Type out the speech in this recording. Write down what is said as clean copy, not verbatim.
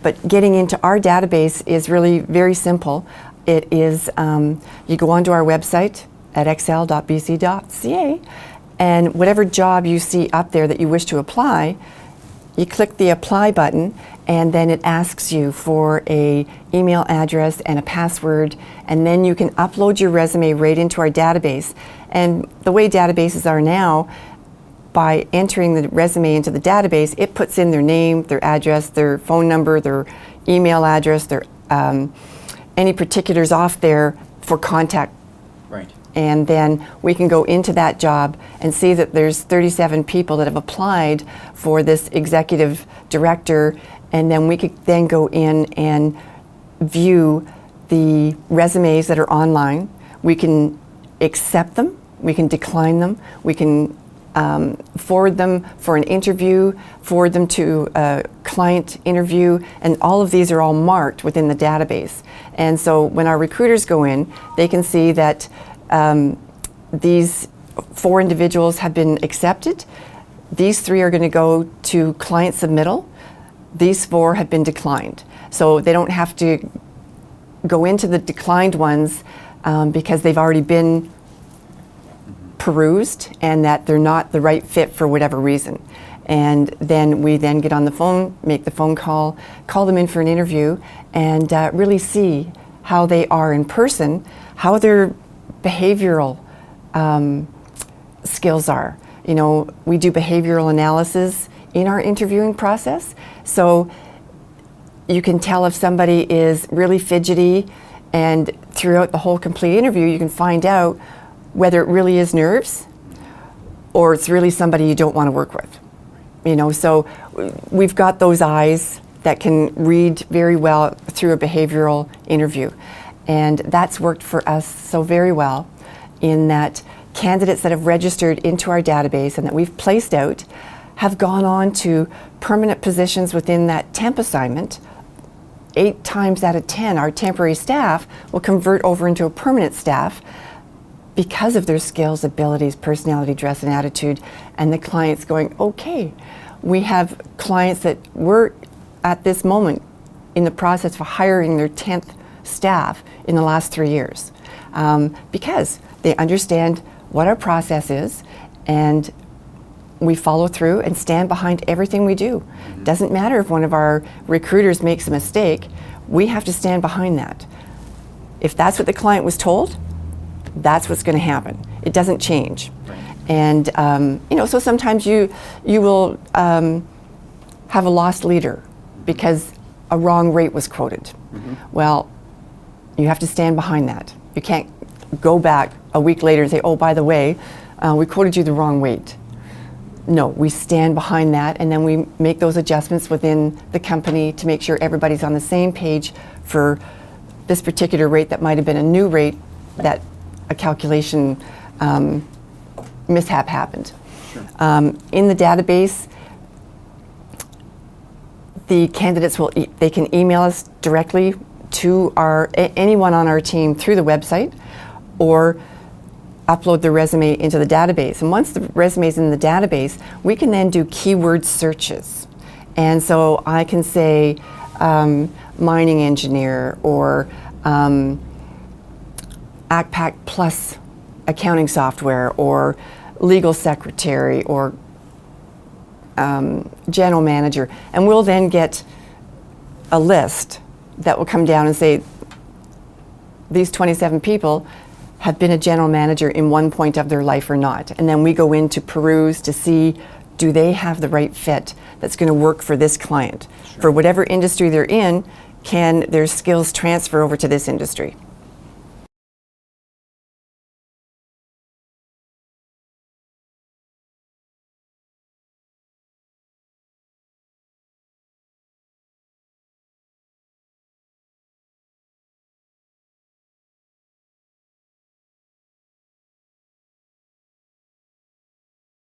But getting into our database is really very simple. It is, you go onto our website at excel.bc.ca, and whatever job you see up there that you wish to apply, you click the apply button, and then it asks you for an email address and a password, and then you can upload your resume right into our database. And the way databases are now, by entering the resume into the database, it puts in their name, their address, their phone number, their email address, their any particulars off there for contact. Right. And then we can go into that job and see that there's 37 people that have applied for this executive director, and then we could then go in and view the resumes that are online. We can accept them, we can decline them, we can forward them for an interview, forward them to a client interview, and all of these are all marked within the database. And so when our recruiters go in, they can see that these 4 individuals have been accepted. These 3 are going to go to client submittal. These 4 have been declined. So they don't have to go into the declined ones because they've already been perused and that they're not the right fit for whatever reason. And then we then get on the phone, make the phone call them in for an interview, and really see how they are in person, how their behavioral skills are. You know, we do behavioral analysis in our interviewing process, so you can tell if somebody is really fidgety, and throughout the whole complete interview you can find out whether it really is nerves or it's really somebody you don't want to work with. You know, so we've got those eyes that can read very well through a behavioral interview. And that's worked for us so very well in that candidates that have registered into our database and that we've placed out have gone on to permanent positions within that temp assignment. 8 times out of 10, our temporary staff will convert over into a permanent staff because of their skills, abilities, personality, dress, and attitude, and the client's going, okay. We have clients that were at this moment in the process for hiring their 10th staff in the last 3 years because they understand what our process is, and we follow through and stand behind everything we do. Doesn't matter if one of our recruiters makes a mistake, we have to stand behind that. If that's what the client was told, that's what's going to happen. It doesn't change. Right. And you know, so sometimes you will have a lost leader because a wrong rate was quoted. Well, you have to stand behind that. You can't go back a week later and say, oh, by the way, we quoted you the wrong rate. No, we stand behind that, and then we make those adjustments within the company to make sure everybody's on the same page for this particular rate that might have been a new rate that a calculation mishap happened. Sure. In the database, the candidates they can email us directly to anyone on our team through the website, or upload the resume into the database. And once the resume is in the database, we can then do keyword searches. And so I can say mining engineer, or ACPAC Plus accounting software, or legal secretary, or general manager, and we'll then get a list that will come down and say these 27 people have been a general manager in one point of their life or not. And then we go in to peruse to see, do they have the right fit that's going to work for this client? Sure. For whatever industry they're in, can their skills transfer over to this industry?